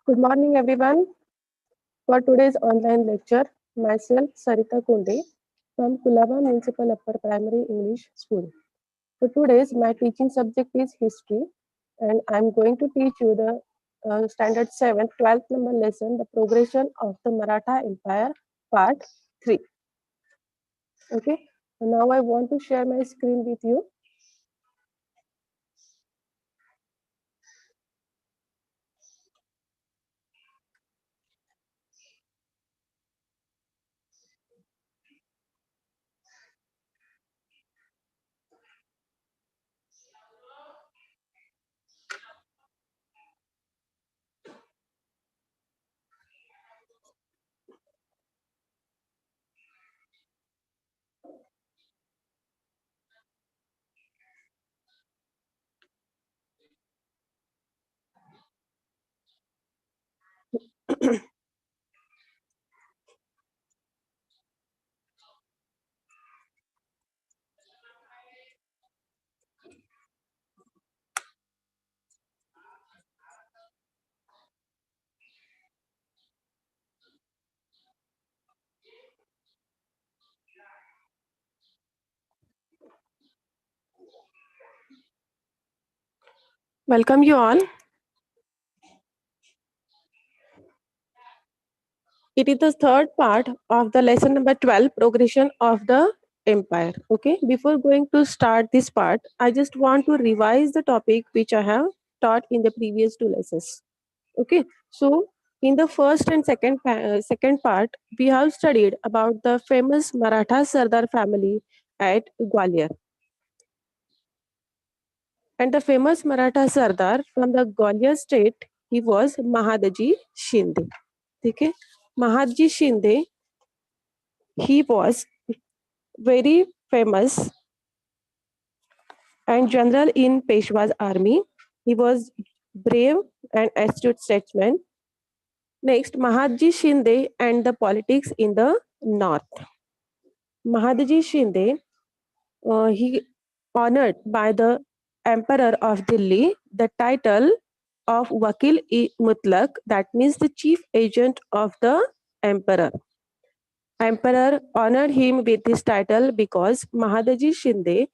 Good morning, everyone. For today's online lecture, myself, Sarita Konde from Kulaba Municipal Upper Primary English School. For today's, my teaching subject is history, and I'm going to teach you the standard 7, 12th number lesson, the progression of the Maratha Empire, part 3. Okay, so now I want to share my screen with you. Welcome you all. It is the third part of the lesson number 12, progression of the empire. Okay, before going to start this part, I just want to revise the topic which I have taught in the previous two lessons. Okay, so in the first and second part, we have studied about the famous Maratha Sardar family at Gwalior. And the famous Maratha Sardar from the Gwalior state, he was Mahadaji Shinde. Okay, Mahadaji Shinde, he was very famous and general in Peshwa's army. He was brave and astute statesman. Next, Mahadji Shinde and the politics in the north. Mahadji Shinde, he honored by the Emperor of Delhi the title of Wakil-e-Mutlaq, that means the chief agent of the emperor. Emperor honored him with this title because Mahadaji Shinde,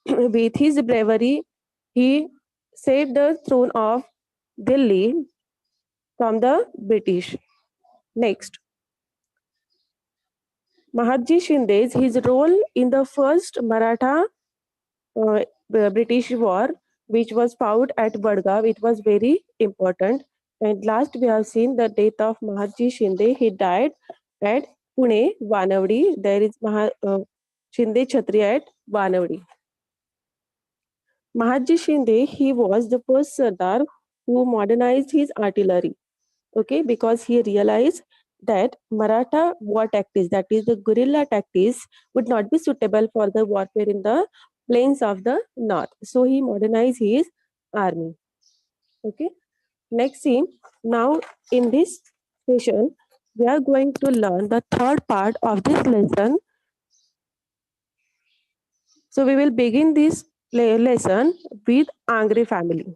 with his bravery, he saved the throne of Delhi from the British. Next, Mahadji Shinde's his role in the first Maratha British war, which was fought at Vadgaon, it was very important. And last, we have seen the death of Mahadji Shinde. He died at Pune, Vanavadi. There is Shinde Kshatriya at Vanavadi. Mahadji Shinde, he was the first Sardar who modernized his artillery. Okay, because he realized that Maratha war tactics, that is the guerrilla tactics, would not be suitable for the warfare in the plains of the north. So he modernized his army. Okay, next scene. Now in this session, we are going to learn the third part of this lesson. So we will begin this lesson with Angre family.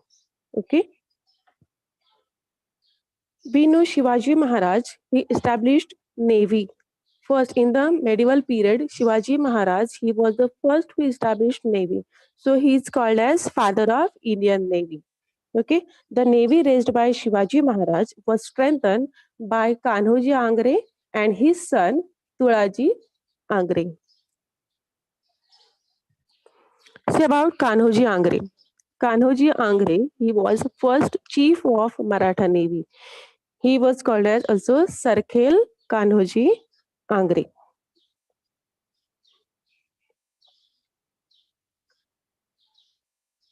Okay. We know Shivaji Maharaj, he established Navy. First, in the medieval period, Shivaji Maharaj, he was the first who established Navy. So he is called as father of Indian Navy. Okay, the navy raised by Shivaji Maharaj was strengthened by Kanhoji Angre and his son Tulaji Angre. See about Kanhoji Angre. Kanhoji Angre, he was first chief of Maratha Navy. He was called as also Sarkhel Kanhoji Angre.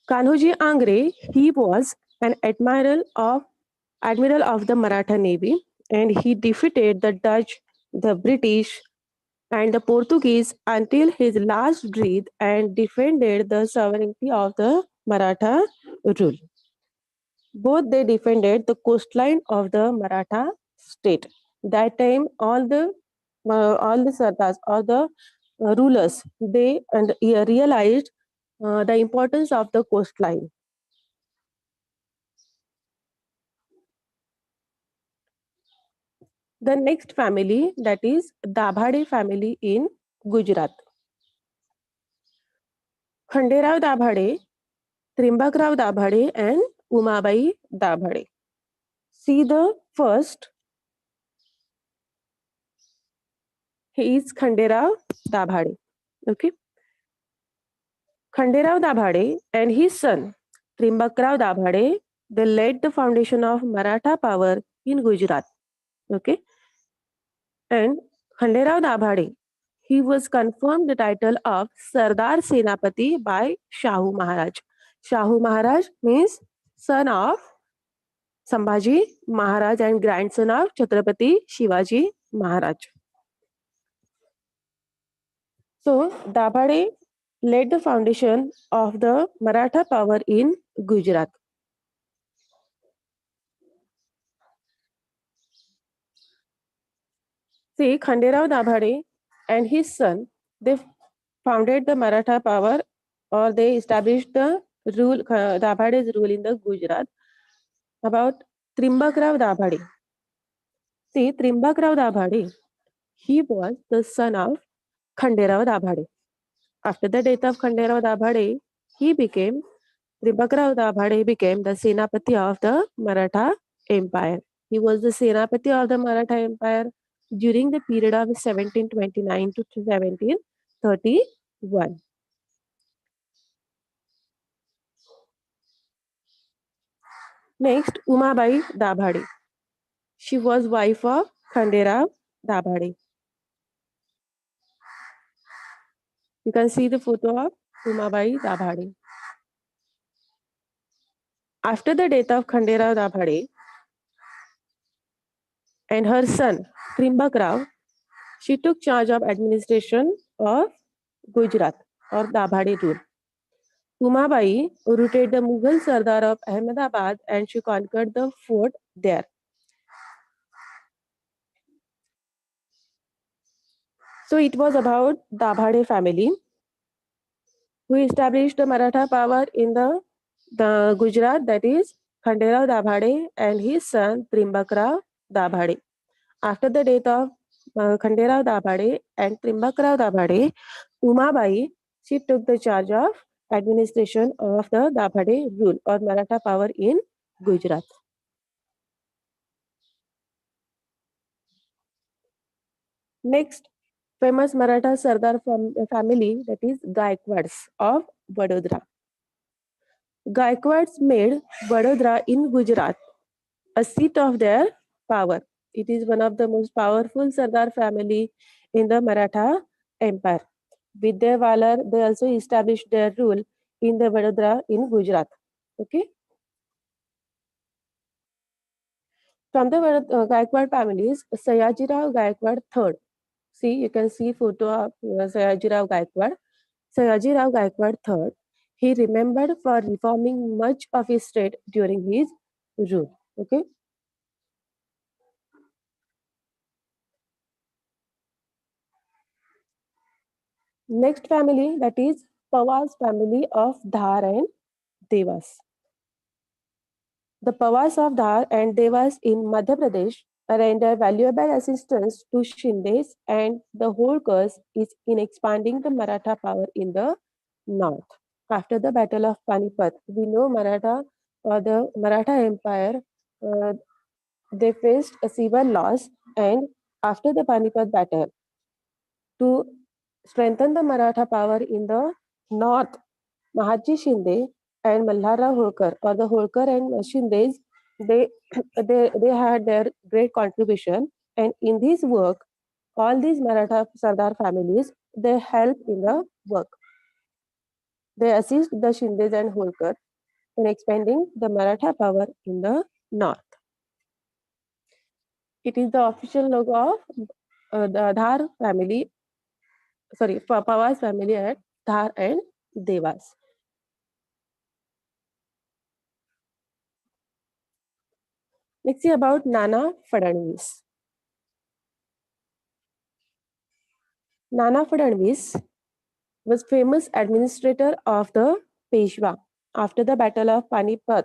Kanhoji Angre, he was an admiral of the Maratha Navy, and he defeated the Dutch, the British, and the Portuguese until his last breath and defended the sovereignty of the Maratha rule. Both they defended the coastline of the Maratha state. That time, all the sardars, all the rulers, they realized the importance of the coastline. The next family, that is Dabhade family in Gujarat. Khanderao Dabhade, Trimbakrao Dabhade, and Umabai Dabhade. See the first, he is Khanderao Dabhade. Okay. Khanderao Dabhade and his son Trimbakrao Dabhade, they laid the foundation of Maratha power in Gujarat. Okay. And Khanderao Dabhade, he was confirmed the title of Sardar Senapati by Shahu Maharaj. Shahu Maharaj means son of Sambhaji Maharaj and grandson of Chhatrapati Shivaji Maharaj. So, Dabhade laid the foundation of the Maratha power in Gujarat. See, Khanderao Dabhade and his son, they founded the Maratha power, or they established the rule, Dabhade's rule in the Gujarat. About Trimbakrao Dabhade. See, Trimbakrao Dabhade, he was the son of Khanderao Dabhade. After the death of Khanderao Dabhade, Trimbakrao Dabhade became the Senapati of the Maratha Empire. He was the Senapati of the Maratha Empire during the period of 1729 to 1731. Next, Umabai Dabhade. She was wife of Khanderao Dabhade. You can see the photo of Umabai Dabhade. After the death of Khanderao Dabhade and her son Trimbak Rao, she took charge of administration of Gujarat or Dabhade rule. Umabai routed the Mughal Sardar of Ahmedabad and she conquered the fort there. So it was about Dabhade family who established the Maratha power in the Gujarat, that is Khanderao Dabhade and his son Trimbakrao Dabhade. After the death of Khanderao Dabhade and Trimbakrao Dabhade, Umabai, she took the charge of administration of the Dabhade rule or Maratha power in Gujarat. Next, famous Maratha Sardar family, that is Gaikwads of Vadodara. Gaikwads made Vadodara in Gujarat a seat of their power. It is one of the most powerful Sardar family in the Maratha Empire. With their valor, they also established their rule in the Vadodara in Gujarat. Okay. From the Gaikwad families, Sayajirao Gaikwad III. See, you can see photo of Sayajirao Gaikwad. Sayajirao Gaikwad III. He remembered for reforming much of his state during his rule. Okay. Next family, that is Pawar's family of Dhar and Dewas. The Pawars of Dhar and Dewas in Madhya Pradesh render valuable assistance to Shindes and the Holkars is in expanding the Maratha power in the north. After the Battle of Panipat, we know Maratha or the Maratha Empire, uh, they faced a severe loss, and after the Panipat battle, to strengthen the Maratha power in the north, Mahatji Shinde and Malhara Holkar, or the Holkar and Shindes, they, they had their great contribution. And in this work, all these Maratha Sardar families, they help in the work. They assist the Shindes and Holkar in expanding the Maratha power in the north. It is the official logo of the Dhar family, sorry, Pawar's family at Dhar and Devas. Let's see about Nana Phadanvis. Nana Phadanvis was famous administrator of the Peshwa after the Battle of Panipat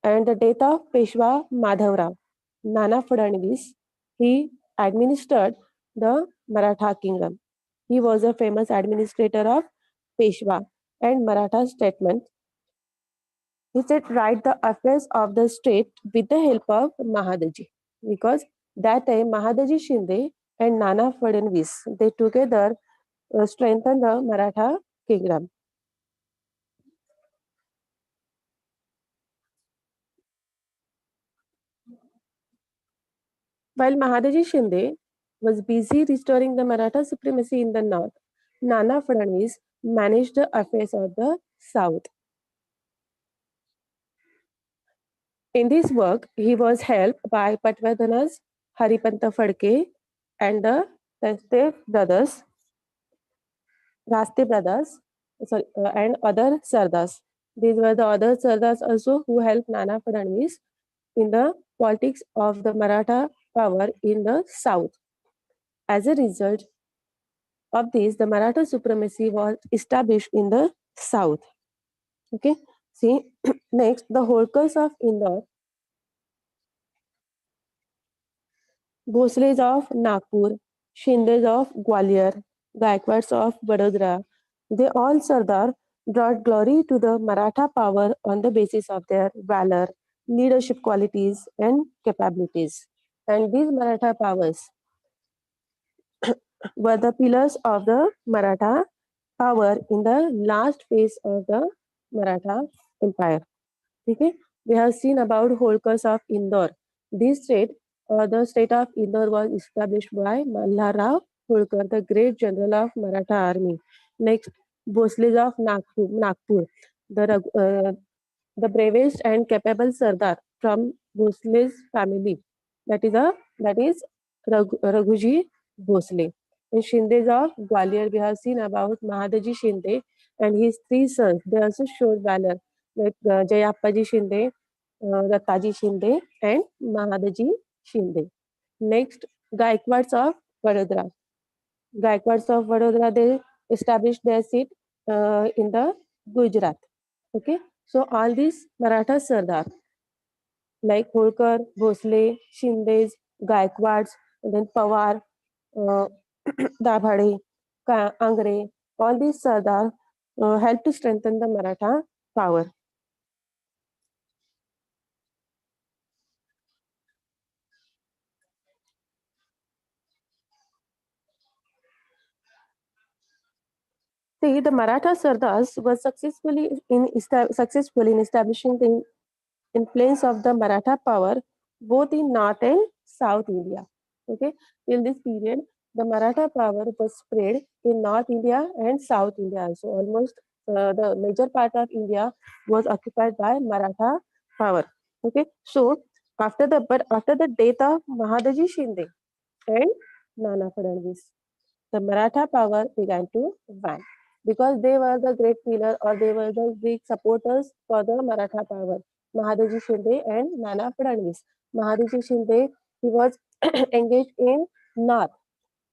and the death of Peshwa Madhavrao. Nana Phadanvis He administered the Maratha kingdom. He was a famous administrator of Peshwa and Maratha statesman. He said, write the affairs of the state with the help of Mahadaji. Because that time Mahadaji Shinde and Nana Phadanvis, they together strengthened the Maratha kingdom. While Mahadaji Shinde was busy restoring the Maratha supremacy in the north, Nana Phadanvis managed the affairs of the south. In this work, he was helped by Patwadanas, Haripanta Phadke, and the Raste brothers, Raste brothers, and other Sardars. These were the other Sardars also who helped Nana Phadanvis in the politics of the Maratha power in the south. As a result of this, the Maratha supremacy was established in the south. Okay, see, next, the Holkars of Indore, Bhosles of Nagpur, Shindes of Gwalior, Gaikwads of Vadodara, they all Sardar brought glory to the Maratha power on the basis of their valor, leadership qualities, and capabilities. And these Maratha powers were the pillars of the Maratha power in the last phase of the Maratha Empire. Okay? We have seen about Holkars of Indore. This state, the state of Indore was established by Malharrao Holkar, the great general of Maratha army. Next, Bhosles of Nagpur, the bravest and capable Sardar from Bhosle's family. That is Raghuji Bhosle. In Shindes of Gwalior, we have seen about Mahadaji Shinde and his three sons. They also showed valor, like Jayappaji Shinde, Dattaji Shinde, and Mahadaji Shinde. Next, Gaikwads of Vadodara. Gaikwads of Vadodara, they established their seat in the Gujarat. Okay, so all these Maratha Sardar like Holkar, Bhosle, Shindes, Gaikwads, and then Pawar, uh, Dabhade, Angre, all these Sardar helped to strengthen the Maratha power. See, the Maratha Sardars were successful in establishing the influence of the Maratha power both in North and South India. Okay, till this period, the Maratha power was spread in North India and South India also. Almost the major part of India was occupied by Maratha power. Okay, so after the death of Mahadaji Shinde and Nana Fadnavis, the Maratha power began to wane because they were the great pillar or they were the big supporters for the Maratha power. Mahadaji Shinde and Nana Fadnavis. Mahadaji Shinde, he was engaged in North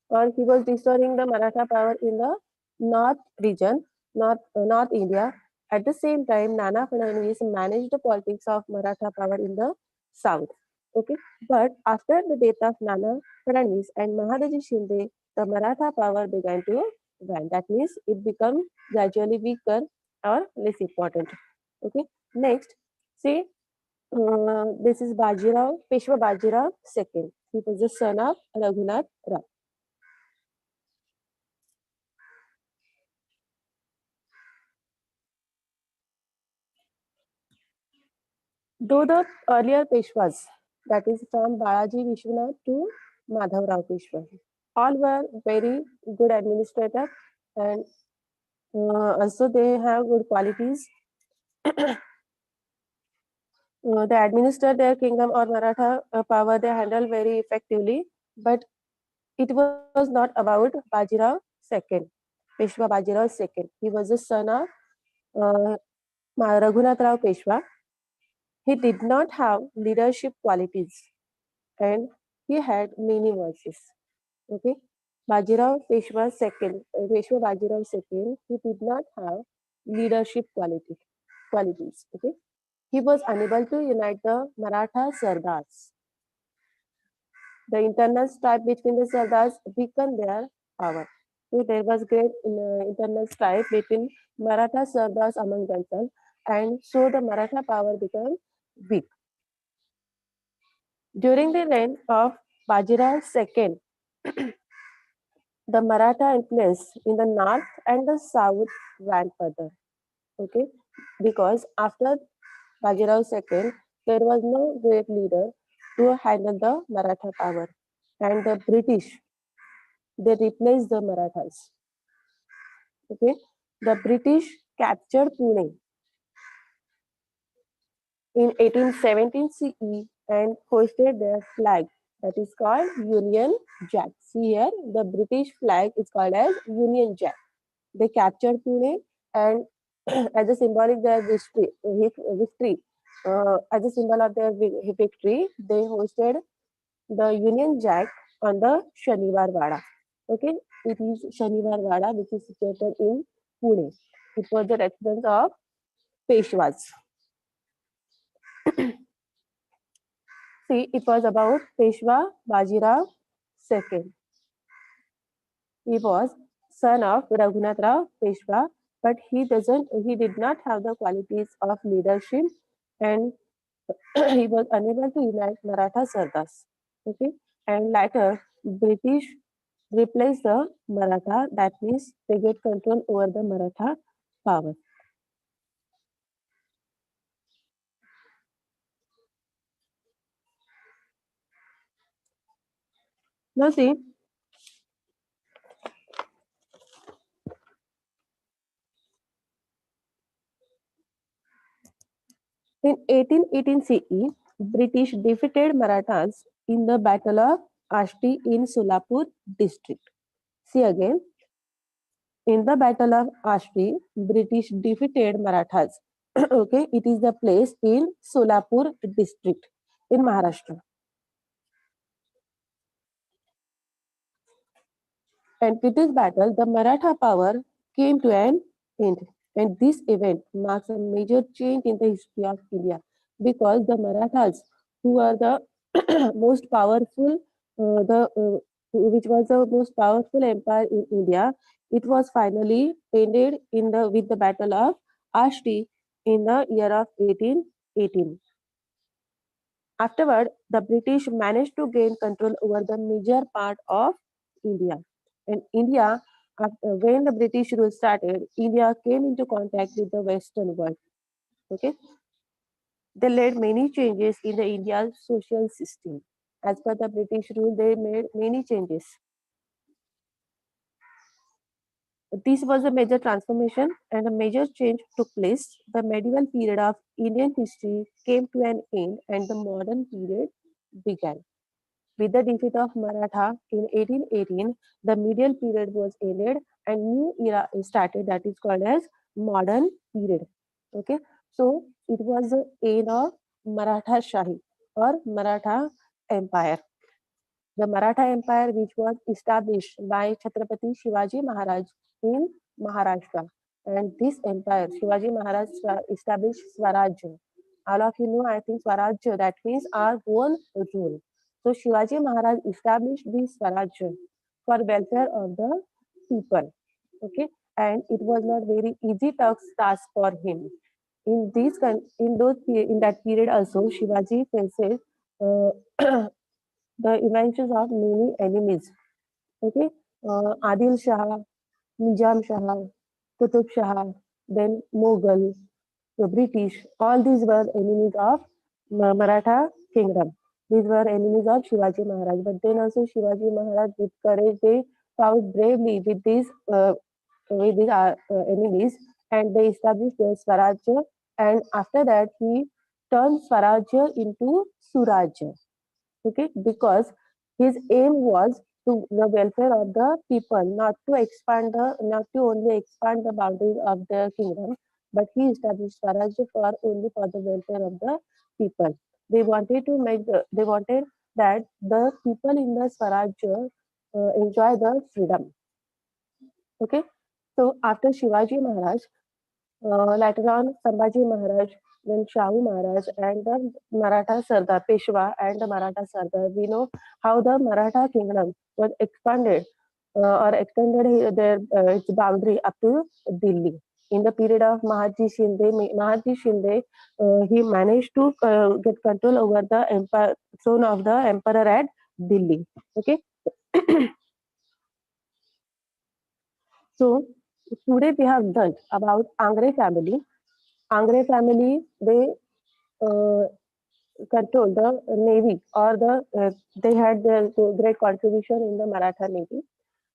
or he was restoring the Maratha power in the North region, North India. At the same time, Nana Fadnavis managed the politics of Maratha power in the South. Okay, but after the death of Nana Fadnavis and Mahadaji Shinde, the Maratha power began to wane. That means it became gradually weaker or less important. Okay, next, see, this is Bajirao, Peshwa Bajirao II. He was the son of Raghunath Rao. Though the earlier Peshwas, that is from Balaji Vishwanath to Madhavrao Peshwa, all were very good administrators and also they have good qualities. They administer their kingdom or Maratha power, they handle very effectively. But it was not about Bajirao II, Peshwa Bajirao II. He was the son of uh, Raghunath Rao Peshwa. He did not have leadership qualities and he had many voices. Okay, Bajirao Peshwa II, Peshwa Bajirao II, he did not have leadership qualities. Okay, he was unable to unite the Maratha Sardars. The internal strife between the Sardars weakened their power. So there was great internal strife between Maratha Sardars among themselves, and so the Maratha power became weak. During the reign of Bajirao II, the Maratha influence in the north and the south went further. Okay, because after Bajirao II, there was no great leader to handle the Maratha power, and the British they replaced the Marathas. Okay, the British captured Pune in 1817 CE and hoisted their flag that is called Union Jack. See here, the British flag is called as Union Jack. They captured Pune and as a symbolic their as a symbol of their victory, they hosted the Union Jack on the Shaniwar Wada. Okay, it is Shaniwar Wada which is situated in Pune. It was the residence of Peshwas. See, it was about Peshwa Bajirao II. He was son of Raghunath Rao Peshwa, but he did not have the qualities of leadership and he was unable to unite Maratha Sardars. Okay, and later British replaced the Maratha. That means they get control over the Maratha power. Now see, in 1818 CE, British defeated Marathas in the Battle of Ashti in Solapur district. See again, in the Battle of Ashti, British defeated Marathas. Okay, it is the place in Solapur district in Maharashtra. And with this battle, the Maratha power came to an end. And this event marks a major change in the history of India because the Marathas, who are the most powerful, which was the most powerful empire in India, it was finally ended in the with the Battle of Ashti in the year of 1818. Afterward, the British managed to gain control over the major part of India. And India, when the British rule started, India came into contact with the Western world. Okay, they led many changes in the India's social system. As per the British rule, they made many changes. This was a major transformation and a major change took place. The medieval period of Indian history came to an end and the modern period began. With the defeat of Maratha in 1818, the medieval period was ended and new era started that is called as modern period. Okay, so it was the end of Maratha Shahi or Maratha Empire. The Maratha Empire, which was established by Chhatrapati Shivaji Maharaj in Maharashtra. And this empire, Shivaji Maharaj established Swarajya. All of you know, I think Swarajya, that means our own rule. So Shivaji Maharaj established this Swarajya for welfare of the people. Okay, and it was not very easy task for him. In that period also, Shivaji faces the inventions of many enemies. Okay, Adil Shah, Nizam Shah, Qutub Shah, then Mughal, the British, all these were enemies of Maratha kingdom. These were enemies of Shivaji Maharaj. But then also Shivaji Maharaj, with courage, they fought bravely with these enemies, and they established their Swarajya. And after that, he turned Swarajya into Surajya. Okay, because his aim was to the welfare of the people, not to only expand the boundaries of the kingdom, but he established Swarajya for only for the welfare of the people. They wanted that the people in the Swarajya enjoy the freedom. Okay, so after Shivaji Maharaj, later on Sambhaji Maharaj then Shahu Maharaj and the Maratha Sardar, Peshwa and the Maratha Sardar. We know how the Maratha kingdom was expanded or extended its boundary up to Delhi. In the period of Mahaji Shinde, he managed to get control over the empire, throne of the emperor at Delhi. Okay, so today we have learned about Angre family. Angre family, they uh, control the navy or they had their great contribution in the Maratha navy.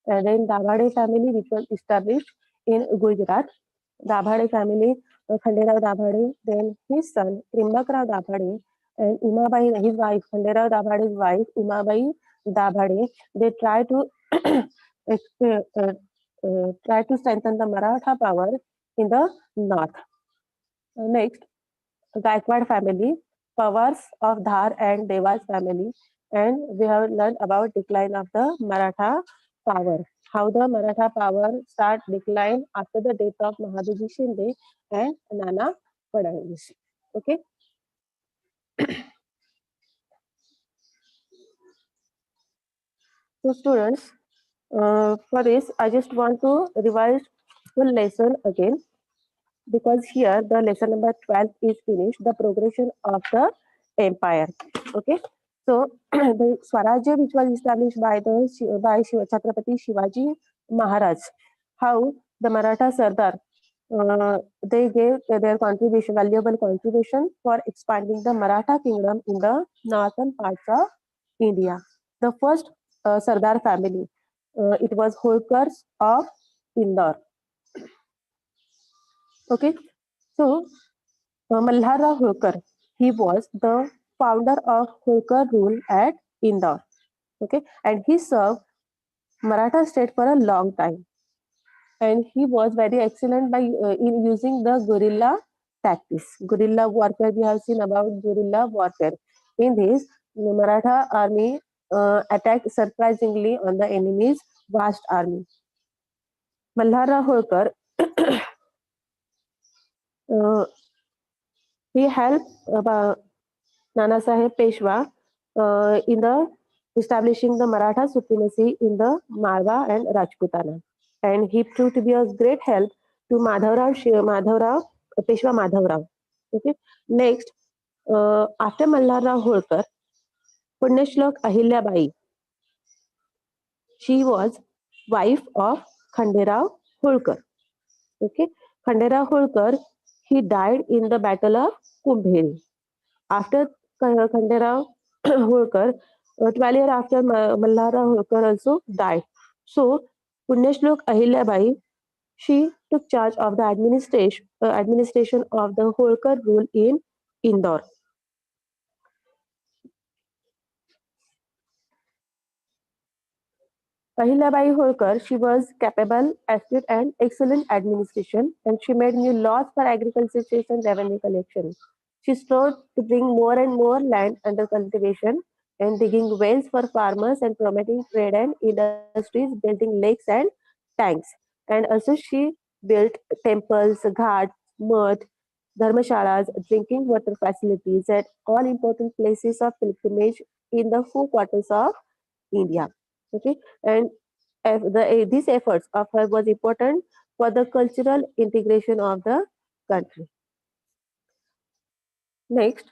And then Dabhade family, which was established in Gujarat. Dabhade family, Khanderao Dabhade, then his son Trimbakrao Dabhade and Umabai, his wife, Khanderao Dabhade's wife, Umabai Dabhade, they try to strengthen the Maratha power in the north. Next, Gaikwad family, Pawars of Dhar and Dewas family, and we have learned about decline of the Maratha power. How the Maratha power start decline after the death of Mahadaji Shinde and Nana Phadanvis. Okay, so students, for this I just want to revise the lesson again because here the lesson number 12 is finished, the progression of the empire. Okay, so the Swarajya which was established by Chhatrapati Shivaji Maharaj, how the Maratha Sardar they gave their contribution, valuable contribution for expanding the Maratha kingdom in the northern parts of India. The first Sardar family, it was Holkars of Indore. Okay, so Malhara Holkar, he was the founder of Holkar rule at Indore. Okay, and he served Maratha state for a long time, and he was very excellent by in using the guerrilla tactics. Guerrilla warfare, we have seen about guerrilla warfare. In this, the Maratha army attacked surprisingly on the enemy's vast army. Malhara Holkar, uh, he helped Nana Sahib Peshwa in the establishing the Maratha supremacy in the Malwa and Rajputana. And he proved to be a great help to Peshwa Madhavrao. Okay. Next, after Mallarao Holkar, Punyashlok Ahilyabai, she was wife of Khanderao Holkar. Okay. Khanderao Holkar, he died in the Battle of Kumbheri. After Khanderao Holkar, 12 years after Malhara Holkar also died. So, Punyashlok Ahilyabai, she took charge of the administration of the Holkar rule in Indore. Ahilyabai Holkar, she was capable, astute, and excellent administration, and she made new laws for agriculture and revenue collection. She strove to bring more and more land under cultivation and digging wells for farmers and promoting trade and industries, building lakes and tanks. And also she built temples, ghats, mud, dharmashalas, drinking water facilities at all important places of pilgrimage in the four quarters of India. Okay, and these efforts of her was important for the cultural integration of the country. Next,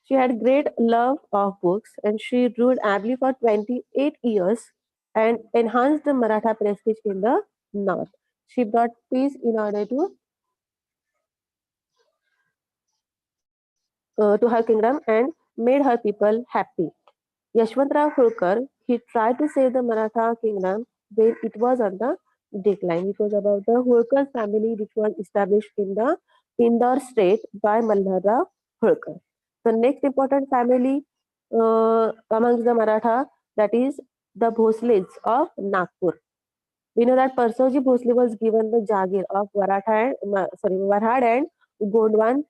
she had great love of books and she ruled ably for 28 years and enhanced the Maratha prestige in the north. She brought peace in order to her kingdom and made her people happy. Yashwantrao Holkar, he tried to save the Maratha kingdom when it was on the decline. It was about the Holkar family which was established in the Indore state by Malhara Holkar. The next important family amongst the Maratha, that is the Bhosles of Nagpur. We know that Persauji Bhosle was given the Jagir of Varhad and Gondwan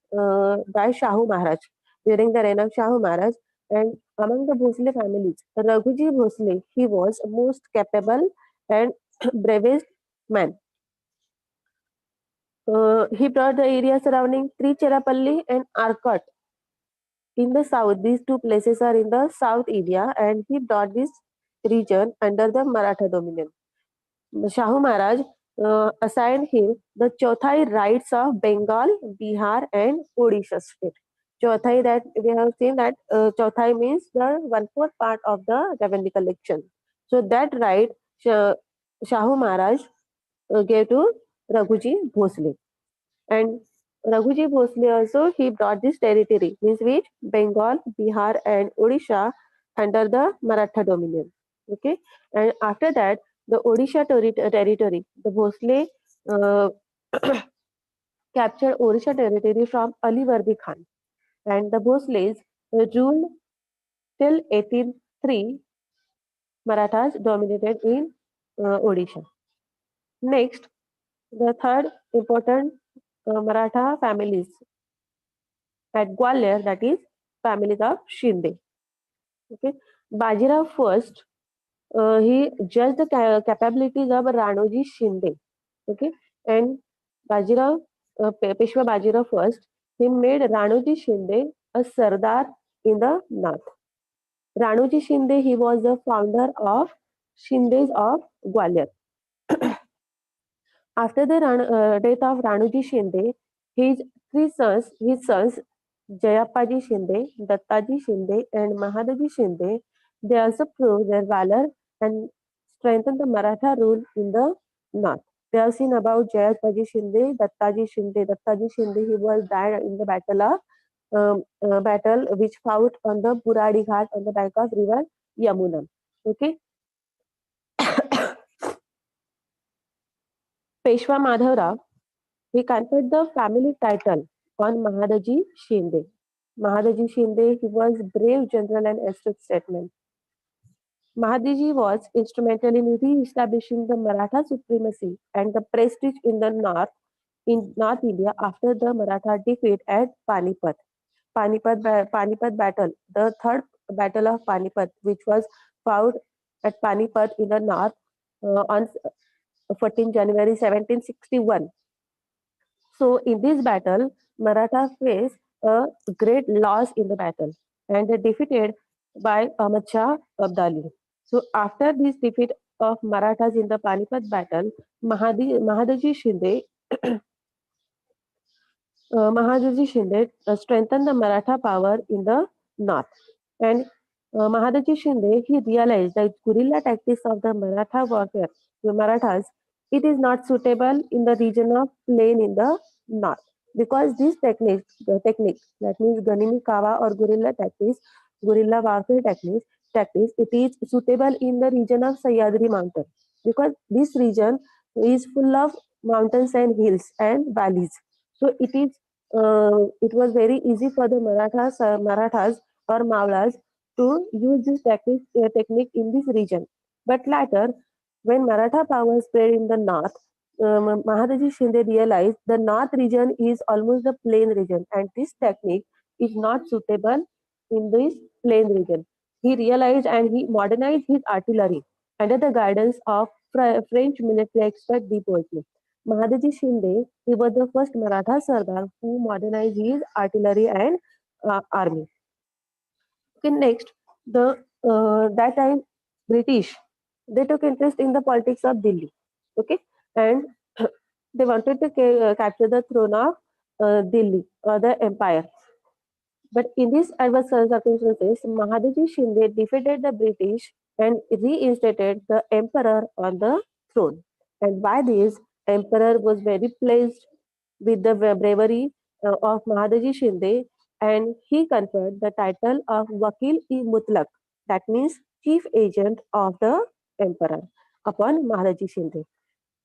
by Shahu Maharaj during the reign of Shahu Maharaj. And among the Bhosle families, Raghuji Bhosle, he was most capable and bravest man. He brought the area surrounding Tricherapalli and Arcot in the south. These two places are in the south India, and he brought this region under the Maratha dominion. Shahu Maharaj assigned him the Chothai rights of Bengal, Bihar, and Odisha state. Chothai, that we have seen that Chothai means the 1/4 part of the revenue collection. So that right Shahu Maharaj gave to Raghuji Bhosle. And Raghuji Bhosle also he brought this territory, means which Bengal, Bihar, and Odisha under the Maratha dominion. Okay, and after that, the Odisha territory, the Bhosle uh, captured Odisha territory from Ali Vardi Khan, and the Bhosles ruled till 1803. Marathas dominated in Odisha. Next, the third important Maratha families at Gwalior, that is families of Shinde. Okay, Bajirao first, he judged the capabilities of Ranoji Shinde. Okay, and Bajirao, Peshwa Bajirao first, he made Ranoji Shinde a Sardar in the north. Ranoji Shinde, he was the founder of Shindes of Gwalior. After the death of Ranuji Shinde, his his sons Jayapaji Shinde, Dattaji Shinde, and Mahadaji Shinde, they also proved their valor and strengthened the Maratha rule in the north. We have seen about Jayapaji Shinde, Dattaji Shinde. Dattaji Shinde, he was died in the battle which fought on the Buradi Ghat on the bank of river Yamuna. Okay, Peshwa Madhavrao, he conferred the family title on Mahadaji Shinde. Mahadaji Shinde, he was brave general and astute statesman. Mahadaji was instrumental in re-establishing the Maratha supremacy and the prestige in North India after the Maratha defeat at Panipat. Panipat battle, the third battle of Panipat, which was fought at Panipat in the north on 14 January 1761. So in this battle, Maratha faced a great loss in the battle and they defeated by Ahmad Shah Abdali. So after this defeat of Marathas in the Panipat battle, Mahadaji Shinde, Mahadaji Shinde strengthened the Maratha power in the north. And Mahadaji Shinde, he realized that guerrilla tactics of the Maratha warfare, the Marathas, it is not suitable in the region of plain in the north. Because this technique, that means Ganimi Kawa or guerrilla warfare tactics, it is suitable in the region of Sahyadri mountain. Because this region is full of mountains and hills and valleys. So it was very easy for the Marathas or Maulas to use this technique in this region. But later, when Maratha power spread in the north, Maharaji Shinde realized the north region is almost a plain region and this technique is not suitable in this plain region. He realized and he modernized his artillery under the guidance of French military expert De Broglie. Mahadaji Shinde, he was the first Maratha Sardar who modernized his artillery and army. Okay, next, the that time British they took interest in the politics of Delhi. Okay, and they wanted to capture the throne of Delhi or the empire. But in these adverse circumstances, Mahadaji Shinde defeated the British and reinstated the emperor on the throne. And by this, emperor was very pleased with the bravery of Mahadaji Shinde and he conferred the title of Vakil-e-Mutlaq, that means chief agent of the emperor, upon Mahadaji Shinde,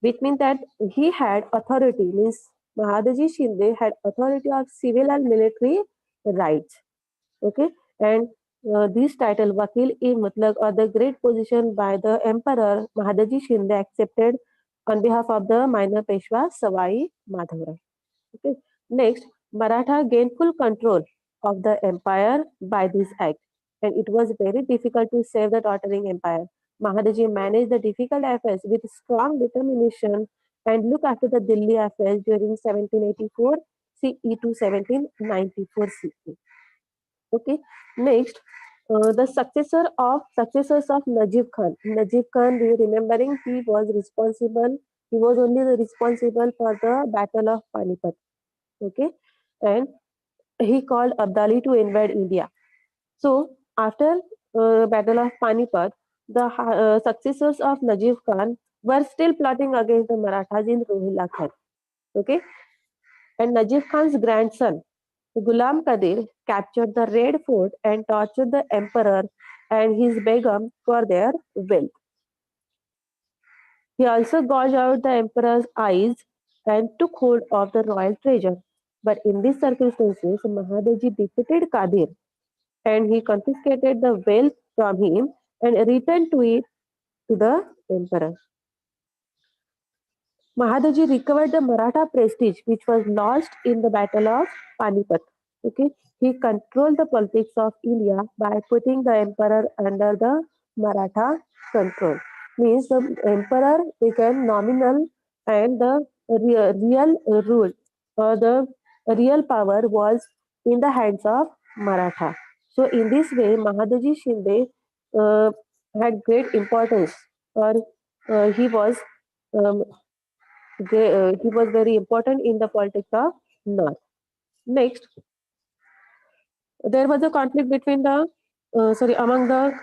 which means that he had authority, means Mahadaji Shinde had authority of civil and military rights. Okay, and this title Vakil-e-Mutlaq or the great position by the emperor Mahadaji Shinde accepted on behalf of the minor Peshwa Savai Madhavrao. Okay. Next, Maratha gained full control of the empire by this act, and it was very difficult to save the tottering empire. Mahadaji managed the difficult affairs with strong determination and look after the Delhi affairs during 1784 CE to 1794 CE. Okay, next, the successors of Najib Khan. Najib Khan, remembering he was responsible. He was only responsible for the Battle of Panipat. Okay, and he called Abdali to invade India. So after Battle of Panipat, the successors of Najib Khan were still plotting against the Marathas in Rohilla Khan. Okay, and Najib Khan's grandson Ghulam Qadir captured the Red Fort and tortured the emperor and his begum for their wealth. He also gouged out the emperor's eyes and took hold of the royal treasure. But in these circumstances, Mahadeji defeated Qadir and he confiscated the wealth from him and returned to it to the emperor. Mahadaji recovered the Maratha prestige which was lost in the Battle of Panipat. Okay, he controlled the politics of India by putting the emperor under the Maratha control. Means the emperor became nominal and the real rule or the real power was in the hands of Maratha. So in this way, Mahadaji Shinde uh, had great importance, or he was um, he was very important in the politics of North. Next, there was a conflict between the among the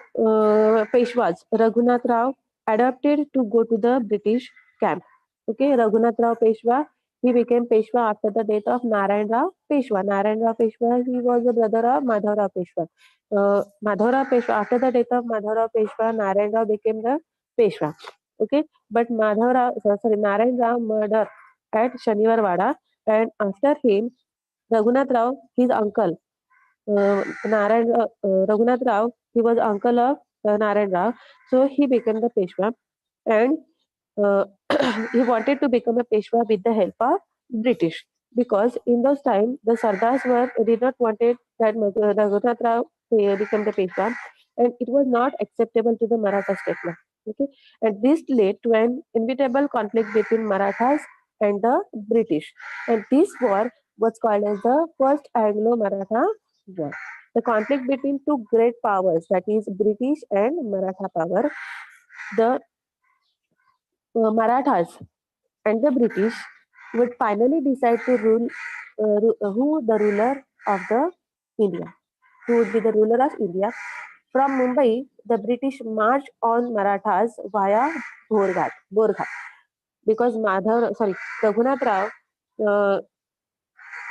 Peshwas. Raghunath Rao adapted to go to the British camp. Okay, Raghunath Rao Peshwa, he became Peshwa after the death of Narayan Rao Peshwa. Narayan Rao Peshwa, he was the brother of Madhav Rao Peshwa. Madhav Rao Peshwa, after the death of Madhav Rao Peshwa, Narayan Rao became the Peshwa. Okay, but Narayan Rao murdered at Shaniwar Wada, and after him, Raghunath Rao, his uncle, Raghunath Rao, he was uncle of Narayan Rao, so he became the Peshwa, and uh, he wanted to become a Peshwa with the help of British, because in those times the Sardars were did not wanted that Raghunath Rao become the Peshwa, and it was not acceptable to the Maratha statement. Okay, and this led to an inevitable conflict between Marathas and the British, and this war was called as the First Anglo-Maratha War. The conflict between two great powers, that is British and Maratha power, the Marathas and the British would finally decide to rule who the ruler of the India, who would be the ruler of India. From Mumbai, the British marched on Marathas via Borghat, because Raghunath Rao, uh,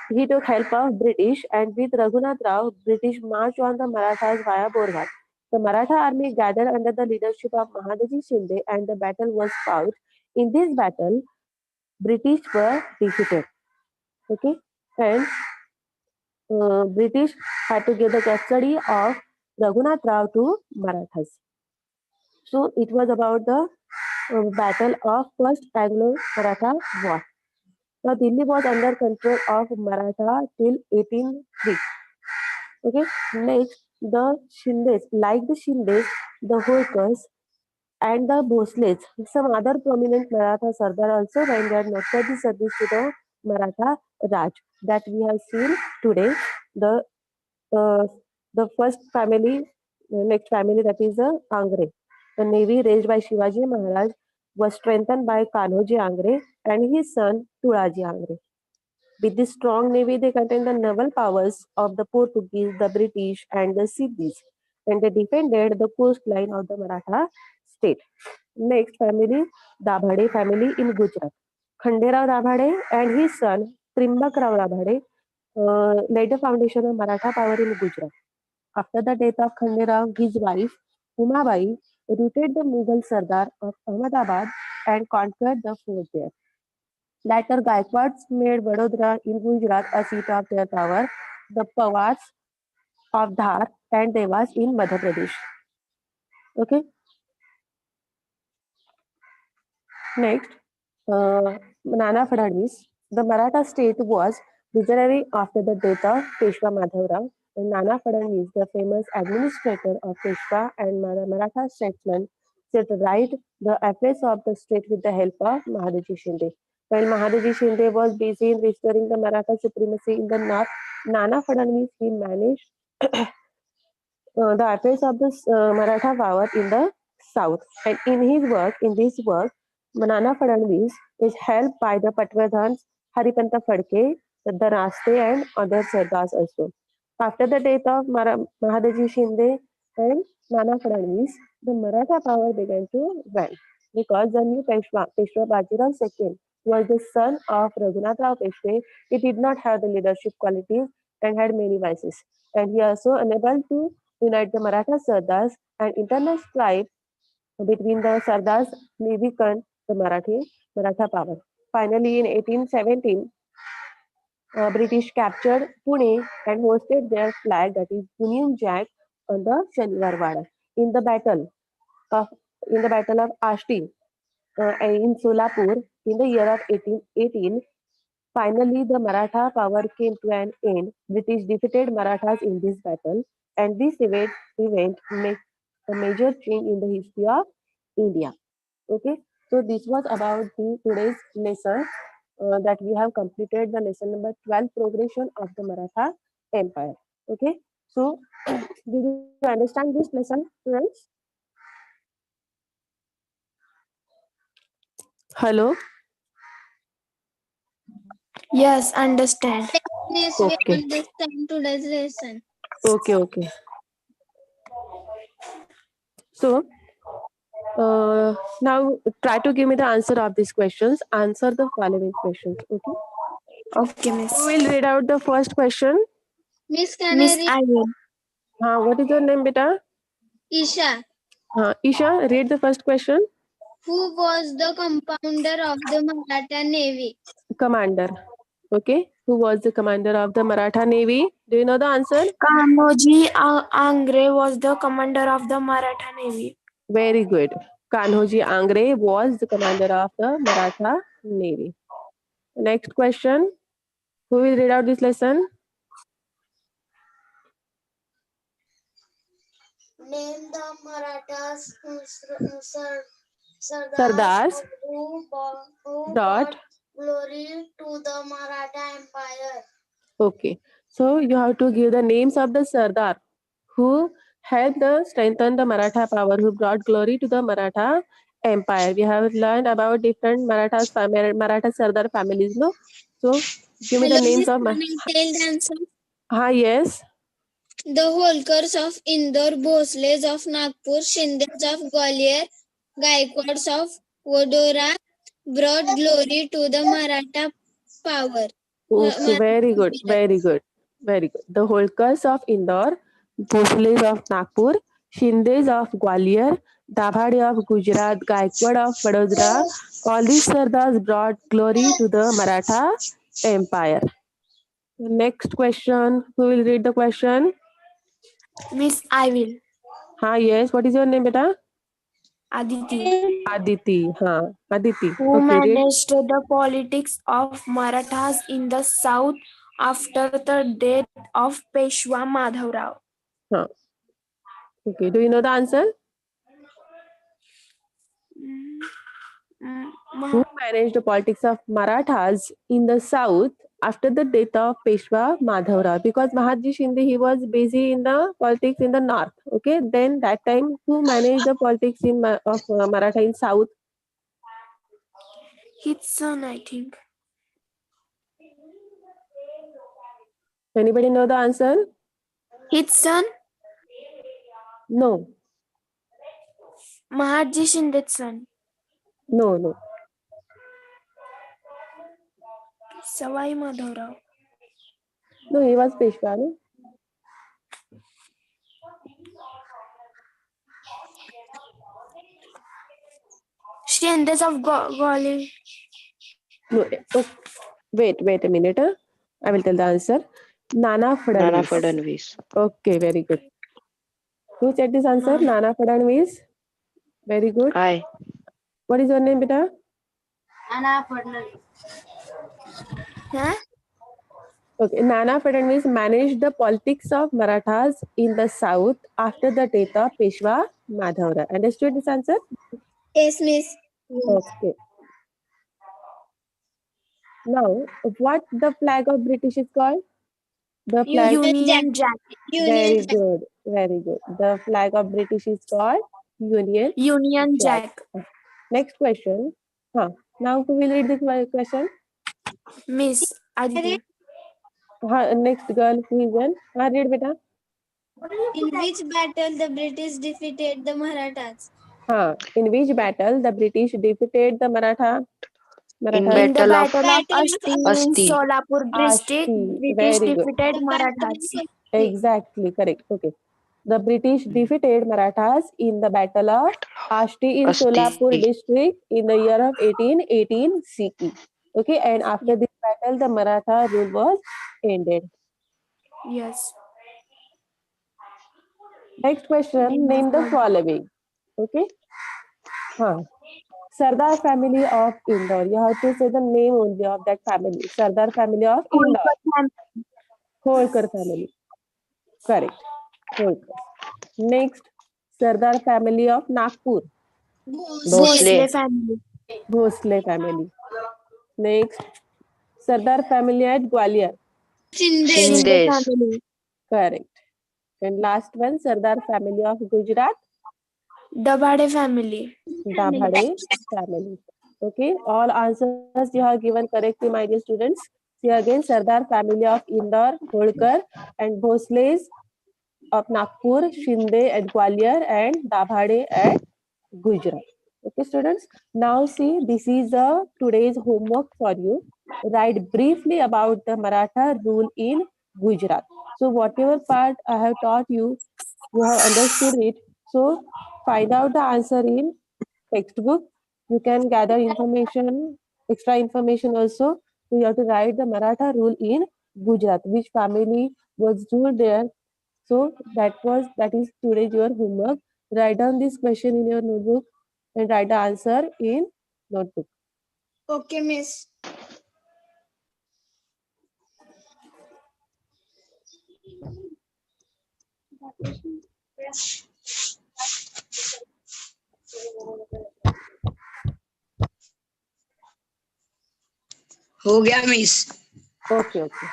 he took help of British, and with Raghunath Rao, British marched on the Marathas via Borghat. The Maratha army gathered under the leadership of Mahadaji Shinde, and the battle was fought. In this battle, British were defeated. Okay, and British had to give the custody of Raghunath Rao to Marathas. So it was about the battle of First Anglo-Maratha War. Now Delhi was under control of Maratha till 1803. Okay, next the Shindes, like the Shindes, the Holkars and the Bhosles, some other prominent Maratha Sardar also rendered noteworthy service to the Maratha Raj that we have seen today. The uh, the first family, next family, that is the Angre. The navy raised by Shivaji Maharaj was strengthened by Kanhoji Angre and his son Tulaji Angre. With this strong navy, they contained the naval powers of the Portuguese, the British, and the Siddhis, and they defended the coastline of the Maratha state. Next family, Dabhade family in Gujarat. Khanderao Dabhade and his son Trimbak Rao Dabhade laid the foundation of Maratha power in Gujarat. After the death of Khanderao, his wife Umabai routed the Mughal Sardar of Ahmedabad and conquered the fort there. Later, Gaikwads made Vadodara in Gujarat a seat of their power, the Pawars of Dhar and Dewas in Madhya Pradesh. Okay, next, Nana Phadanvis. The Maratha state was visionary after the death of Peshwa Madhavrao. Nana Phadanvis, the famous administrator of Peshwa and Maratha statesman, set right the affairs of the state with the help of Mahadaji Shinde. While Mahadaji Shinde was busy in restoring the Maratha supremacy in the north, Nana Fadnavis he managed the affairs of the Maratha power in the south. And in this work, Nana Fadnavis is helped by the Patwadhans, Haripanta Phadke, the Raste and other Sardars also. After the death of Mahadaji Shinde and Nana Fadnavis, the Maratha power began to wane because the new Peshwa Bajirao II, was the son of Raghunath Rao Peshwe. He did not have the leadership qualities and had many vices. And he also unable to unite the Maratha Sardars and internal strife between the Sardars weakened the Maratha power. Finally, in 1817, British captured Pune and hosted their flag, that is Union Jack, on the Shaniwarwada. In the battle of Ashti in Solapur in the year of 1818, finally the Maratha power came to an end. British defeated Marathas in this battle, and this event made a major change in the history of India. Okay, so this was about the today's lesson that we have completed the lesson number 12, progression of the Maratha Empire. Okay, so did you understand this lesson, friends? Hello. Yes, understand. Yes, we Okay. understand today's lesson. Okay. So now try to give me the answer of these questions. Answer the following questions. Okay. Okay, Who miss. will read out the first question? Miss Miss, Canary, I will. What is your name, beta? Isha, Isha, read the first question. who was the compounder of the Maratha Navy? Commander. Okay. Who was the commander of the Maratha Navy? Do you know the answer? Kanhoji Angre was the commander of the Maratha Navy. Very good. Kanhoji Angre was the commander of the Maratha Navy. Next question. Who will read out this lesson? Name the Marathas Sardars. who Dot. brought glory to the Maratha Empire. Okay. So you have to give the names of the Sardar who helped strengthen the Maratha power, who brought glory to the Maratha empire. We have learned about different Maratha Sardar families, no? So give me the Hello, names Miss, of can I tell the answer? yes. The Holkars of Indore, Bhosles of Nagpur, Shindes of Gwalior, Gaikwads of Vadodara brought glory to the Maratha power. Okay, very good, Empire. very good, very good. The Holkars of Indore, Bhosles of Nagpur, Shindes of Gwalior, Dabhade of Gujarat, Gaikwad of Vadodara, all these Sardars brought glory to the Maratha empire. Next question. Who will read the question? Miss, I will. Yes. What is your name, beta? Aditi, Aditi. Aditi. who Okay, read. managed the politics of Marathas in the south after the death of Peshwa Madhavrao. Huh. Okay. Do you know the answer? Who managed the politics of Marathas in the south after the death of Peshwa Madhavrao? Because Mahatma Shinde he was busy in the politics in the north. Okay. Then that time, who managed the politics of Maratha in south? His son, I think. Anybody know the answer? His son, No. Mahatma Shinde's son. No. Savai Madhavrao. No, he was Peshwa. No? Shindes of Gwalior. No. Oh, wait a minute. I will tell the answer. Nana Nana Phadanvis. Fadnavis. Okay, very good. Who said this answer? Nana Phadanvis. Very good. I. What is your name, beta? Huh? Okay, Nana Phadanvis managed the politics of Marathas in the south after the death of Peshwa Madhavrao. Understood this answer? Yes, Miss. Okay. Now, what the flag of British is called? The flag. Union Jack. Very Union Jack. good. Very good. The flag of British is called Union Union Jack. Jack. Next question. Now who will read this question? Miss Aditi. Next girl, who is one? Read beta. In which battle the British defeated the Marathas? In which battle the British defeated the Marathas? In the Battle of Battle of Ashti in Ashti. Solapur district, Ashti. British Very good. defeated Marathas. Exactly correct. Okay. The British defeated Marathas in the Battle of Ashti in Ashti. Solapur district in the year of 1818 CE. Okay, and after this battle, the Maratha rule was ended. Yes. Next question, name the following. Okay. Sardar family of Indore. You have to say the name only of that family. Sardar family of Indore. Holkar family. Correct. Holkar. Next, Sardar family of Nagpur. Bhosle family. Bhosle family. Next, Sardar family at Gwalior. Shinde. Shinde family. Correct. And last one, Sardar family of Gujarat. Dabhade family. Dabhade family. Okay, all answers you have given correctly, my dear students. See again, Sardar family of Indore, Holkar, and Bhosles of Nagpur, Shinde at Gwalior, and Dabhade at Gujarat. Okay, students. Now see, this is today's homework for you. Write briefly about the Maratha rule in Gujarat. So whatever part I have taught you, you have understood it. So find out the answer in textbook. You can gather information, extra information also. So you have to write the Maratha rule in Gujarat. Which family was ruled there? So that is today's your homework. Write down this question in your notebook and write the answer in notebook. Okay, miss. हो गया miss. Okay, okay.